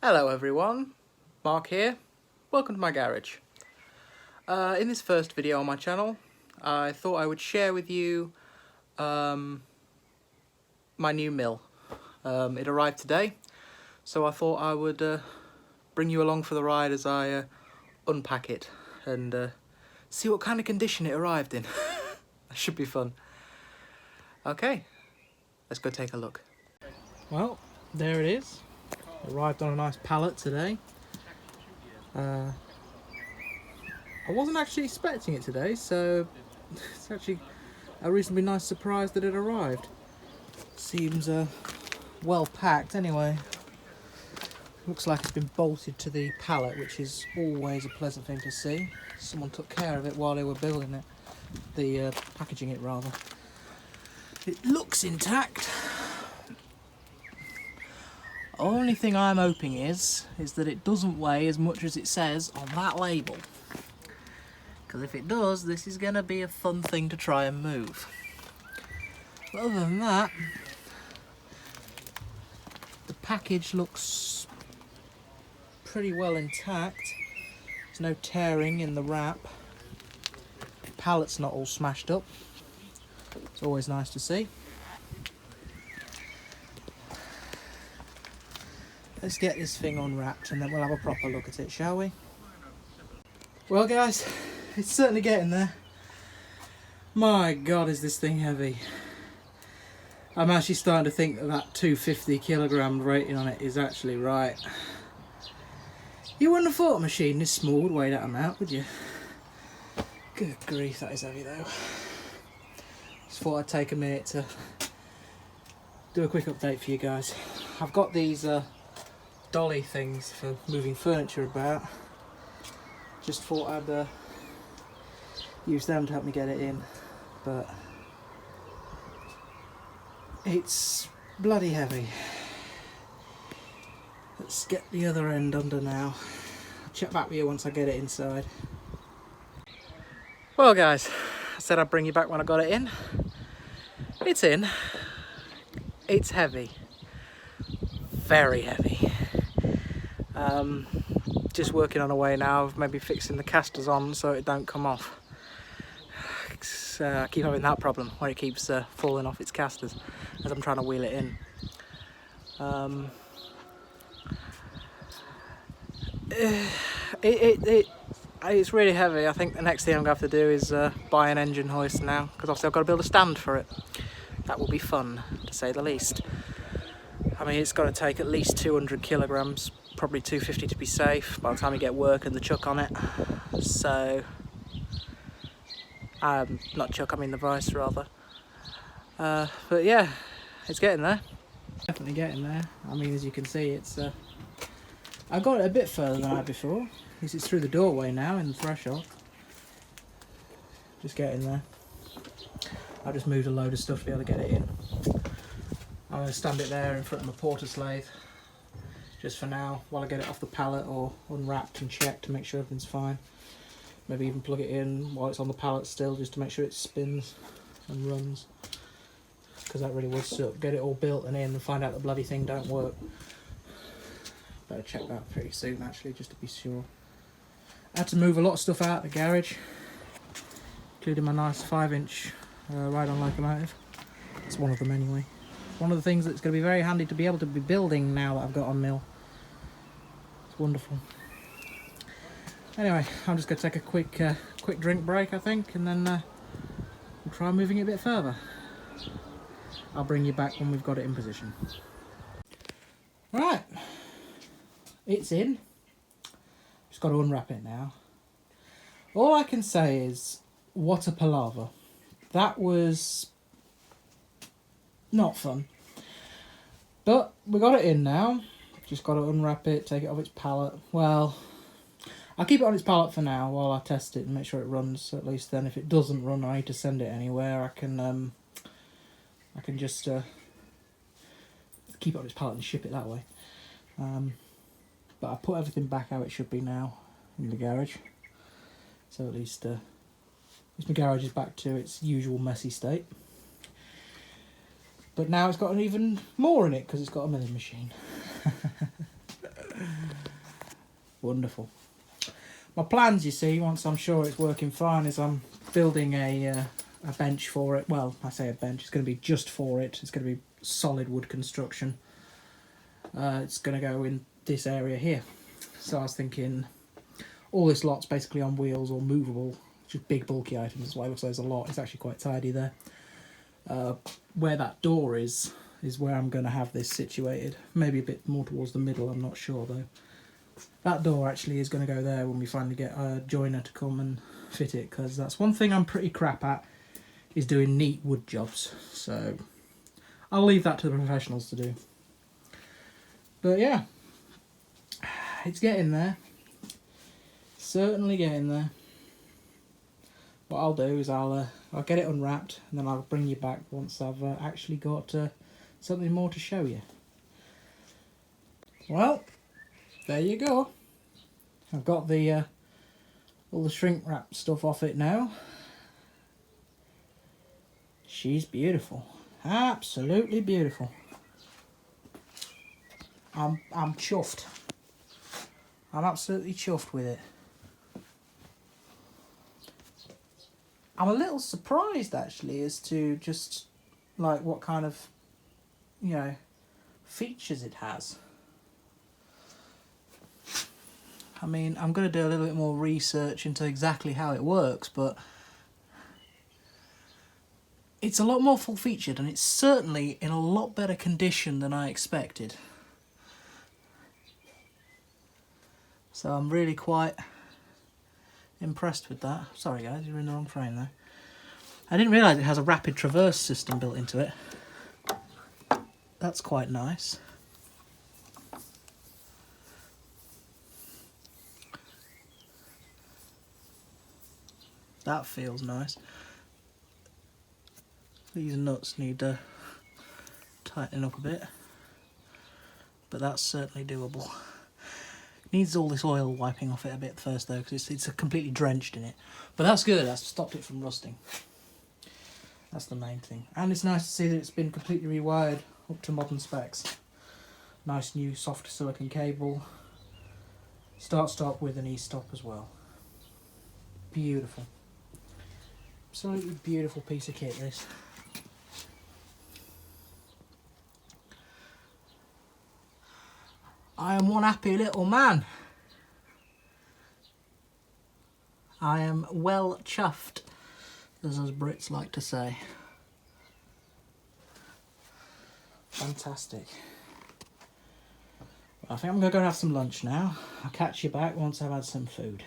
Hello everyone, Mark here. Welcome to my garage. In this first video on my channel, I thought I would share with you my new mill. It arrived today, so I thought I would bring you along for the ride as I unpack it and see what kind of condition it arrived in. That should be fun. Okay, let's go take a look. Well, there it is. Arrived on a nice pallet today. I wasn't actually expecting it today, so it's actually a reasonably nice surprise that it arrived. Seems well packed anyway. Looks like it's been bolted to the pallet, which is always a pleasant thing to see. Someone took care of it while they were building it, packaging it rather. It looks intact. Only thing I'm hoping is that it doesn't weigh as much as it says on that label. Because if it does, this is going to be a fun thing to try and move. But other than that, the package looks pretty well intact. There's no tearing in the wrap. The pallet's not all smashed up. It's always nice to see. Let's get this thing unwrapped and then we'll have a proper look at it, shall we? Well guys, it's certainly getting there. My God, is this thing heavy. I'm actually starting to think that 250 kilogram rating on it is actually right. You wouldn't have thought a machine this small would weigh that amount, would you? Good grief, that is heavy though. Just thought I'd take a minute to do a quick update for you guys. I've got these dolly things for moving furniture about. Just thought I'd use them to help me get it in, but it's bloody heavy. Let's get the other end under now. I'll check back with you once I get it inside. Well guys, I said I'd bring you back when I got it in. It's in. It's heavy. Very heavy. Just working on a way now of maybe fixing the casters on so it don't come off. I keep having that problem where it keeps falling off its casters as I'm trying to wheel it in. It's really heavy. I think the next thing I'm going to have to do is buy an engine hoist now, because obviously I've got to build a stand for it. That will be fun, to say the least. I mean, it's got to take at least 200 kilograms, probably 250 to be safe by the time you get work and the chuck on it. So, not chuck, I mean the vice rather. But yeah, it's getting there. Definitely getting there. I mean, as you can see, it's I got it a bit further than I had before. Because it's through the doorway now in the threshold. Just getting there. I just moved a load of stuff to be able to get it in. I'm going to stand it there in front of my porter's lathe just for now while I get it off the pallet or unwrapped and checked to make sure everything's fine. Maybe even plug it in while it's on the pallet still just to make sure it spins and runs, because that really would suck. Get it all built and in and find out the bloody thing don't work. Better check that pretty soon actually, just to be sure. I had to move a lot of stuff out of the garage, including my nice 5-inch ride-on locomotive. It's one of them anyway. One of the things that's going to be very handy to be able to be building now that I've got on mill. It's wonderful. Anyway, I'm just going to take a quick drink break, I think, and then we'll try moving it a bit further. I'll bring you back when we've got it in position. Right, it's in. Just got to unwrap it now. All I can say is, what a palaver. That was not fun. But we got it in now. Just got to unwrap it, take it off its pallet. Well, I'll keep it on its pallet for now while I test it and make sure it runs. At least then, if it doesn't run, I need to send it anywhere. I can just keep it on its pallet and ship it that way. But I put everything back how it should be now in the garage. So at least my garage is back to its usual messy state. But now it's got even more in it because it's got a milling machine. Wonderful. My plans, you see, once I'm sure it's working fine, is I'm building a bench for it. Well, I say a bench, it's going to be just for it. It's going to be solid wood construction. It's going to go in this area here. So I was thinking all this lot's basically on wheels or movable, just big bulky items. That's why it looks like there's a lot. It's actually quite tidy there. Where that door is where I'm going to have this situated. Maybe a bit more towards the middle, I'm not sure though. That door actually is going to go there when we finally get a joiner to come and fit it, because that's one thing I'm pretty crap at, is doing neat wood jobs. So I'll leave that to the professionals to do. But yeah, it's getting there. Certainly getting there. What I'll do is I'll get it unwrapped, and then I'll bring you back once I've actually got something more to show you. Well, there you go. I've got the all the shrink wrap stuff off it now. She's beautiful, absolutely beautiful. I'm chuffed. I'm absolutely chuffed with it. I'm a little surprised actually as to just like what kind of, you know, features it has. I mean, I'm going to do a little bit more research into exactly how it works, but it's a lot more full-featured, and it's certainly in a lot better condition than I expected. So I'm really quite impressed with that. Sorry guys, you're in the wrong frame though. I didn't realise it has a rapid traverse system built into it. That's quite nice. That feels nice. These nuts need tightening up a bit, but that's certainly doable. Needs all this oil wiping off it a bit first though, because it's completely drenched in it. But that's good, that's stopped it from rusting. That's the main thing. And it's nice to see that it's been completely rewired up to modern specs. Nice new soft silicon cable. Start-stop with an e-stop as well. Beautiful. Absolutely beautiful piece of kit, this. I am one happy little man. I am well chuffed, as us Brits like to say. Fantastic. Well, I think I'm going to go and have some lunch now. I'll catch you back once I've had some food.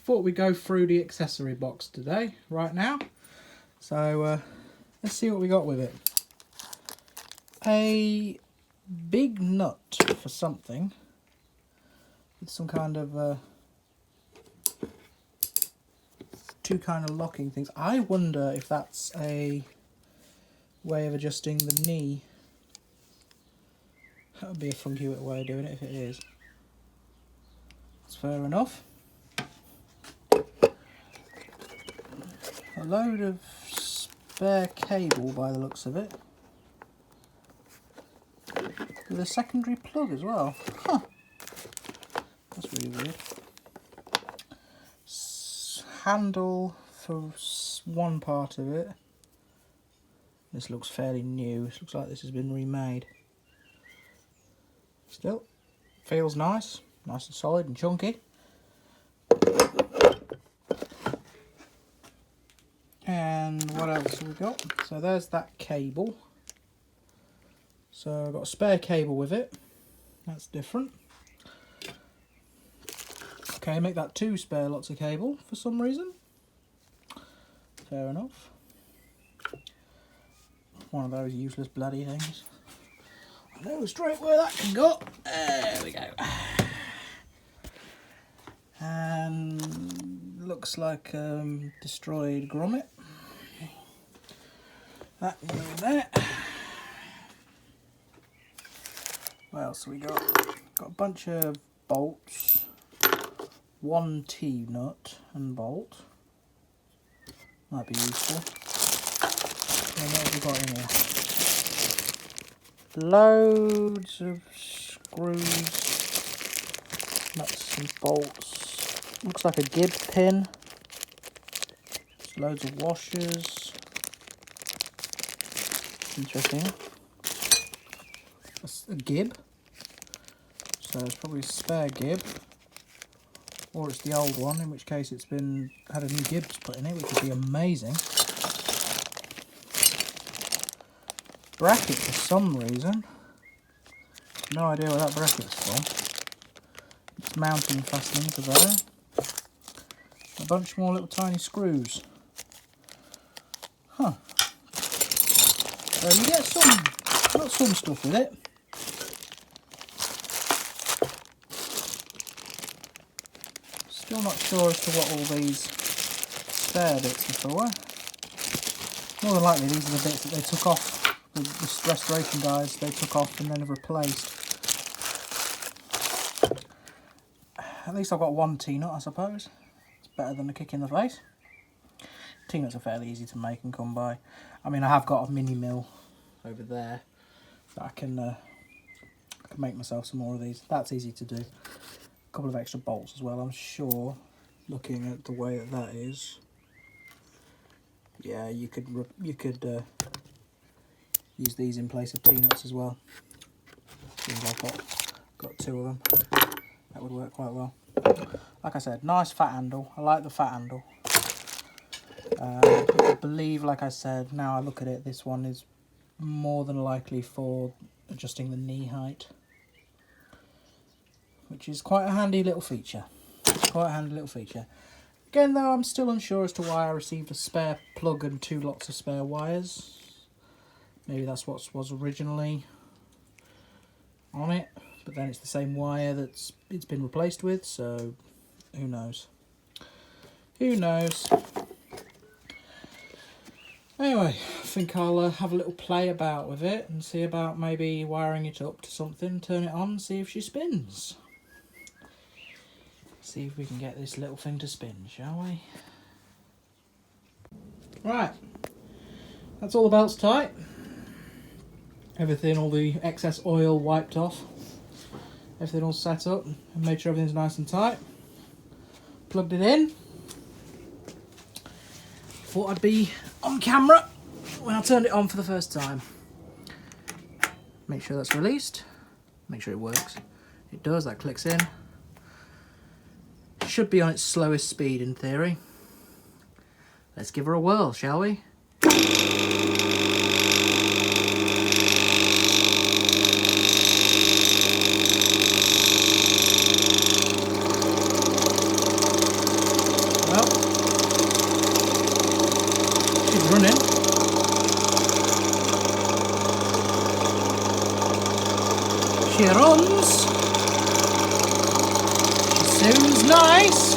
Thought we'd go through the accessory box today, right now. So let's see what we got with it. A big nut for something, with some kind of two kind of locking things. I wonder if that's a way of adjusting the knee. That would be a funky way of doing it if it is. That's fair enough. A load of spare cable by the looks of it. With a secondary plug as well. Huh. That's really weird. Handle for one part of it. This looks fairly new. This looks like this has been remade. Still, feels nice. Nice and solid and chunky. And what else have we got? So there's that cable. So I've got a spare cable with it. That's different. Okay, make that two spare lots of cable for some reason. Fair enough. One of those useless bloody things. I know straight where that can go. There we go. And looks like destroyed grommet. That can go there. What else we got? Got a bunch of bolts. One T-nut and bolt. Might be useful. And what have we got in here? Loads of screws nuts and bolts. Looks like a gib pin. There's loads of washers. Interesting. That's a gib. So it's probably a spare gib. Or it's the old one, in which case it's had a new gib put in it, which would be amazing. Bracket for some reason. No idea what that bracket's for. It's mounting fastenings are there. A bunch more little tiny screws. Huh. So you get got some stuff with it. Still not sure as to what all these spare bits are for. More than likely these are the bits that they took off, the restoration guys they took off and then have replaced. At least I've got one T-nut, I suppose. It's better than a kick in the face. T-nuts are fairly easy to make and come by. I mean, I have got a mini mill over there that I can make myself some more of these. That's easy to do. A couple of extra bolts as well, I'm sure. Looking at the way that is, yeah, you could use these in place of T-nuts as well. Seems like I've got two of them. That would work quite well. Like I said, nice fat handle. I like the fat handle. I believe, like I said, now I look at it, this one is more than likely for adjusting the knee height, which is quite a handy little feature. Quite a handy little feature. Again, though, I'm still unsure as to why I received a spare plug and two lots of spare wires. Maybe that's what was originally on it, but then it's the same wire it's been replaced with, so who knows? Who knows? Anyway, I think I'll have a little play about with it and see about maybe wiring it up to something, turn it on, see if she spins. See if we can get this little thing to spin, shall we? Right, that's all the belts tight. Everything, all the excess oil wiped off. Everything all set up and made sure everything's nice and tight. Plugged it in. Thought I'd be on camera when I turned it on for the first time. Make sure that's released. Make sure it works. It does, that clicks in. Should be on its slowest speed in theory. Let's give her a whirl, shall we? Well, she's running. She runs. She sounds nice.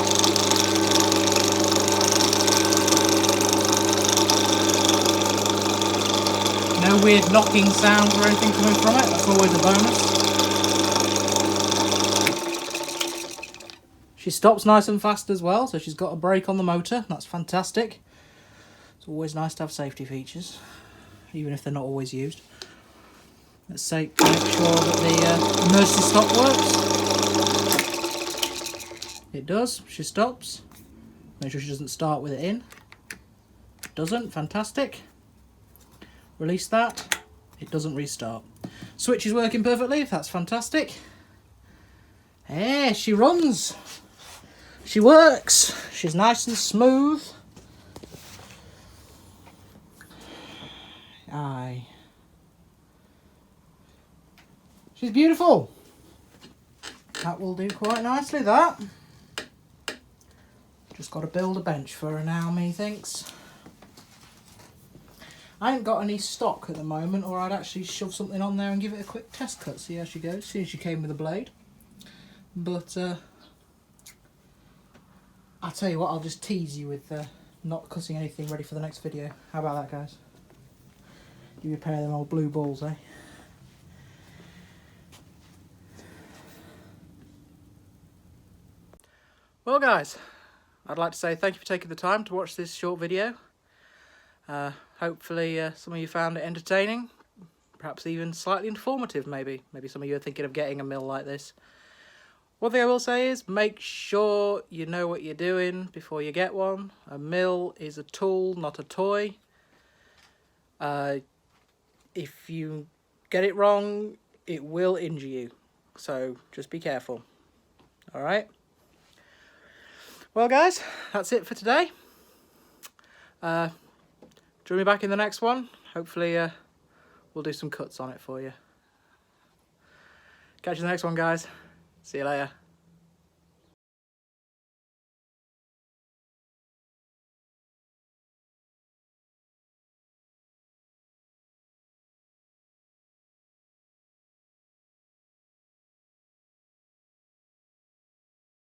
No weird knocking sounds or anything coming from it. That's always a bonus. She stops nice and fast as well, so she's got a brake on the motor. That's fantastic. It's always nice to have safety features, even if they're not always used. Let's make sure that the emergency stop works. It does. She stops. Make sure she doesn't start with it in. Doesn't. Fantastic. Release that. It doesn't restart. Switch is working perfectly. That's fantastic. Hey, she runs. She works. She's nice and smooth. Aye. She's beautiful. That will do quite nicely, that. Just got to build a bench for her now, methinks. I ain't got any stock at the moment, or I'd actually shove something on there and give it a quick test cut, see how she goes. See if she came with a blade. But I'll tell you what, I'll just tease you with not cutting anything ready for the next video. How about that, guys? You repair them old blue balls, eh? Well, guys, I'd like to say thank you for taking the time to watch this short video. Hopefully some of you found it entertaining, perhaps even slightly informative maybe. Maybe some of you are thinking of getting a mill like this. One thing I will say is make sure you know what you're doing before you get one. A mill is a tool, not a toy. If you get it wrong, it will injure you. So just be careful. Alright? Well guys, that's it for today. Join me back in the next one. Hopefully we'll do some cuts on it for you. Catch you in the next one, guys. See you later.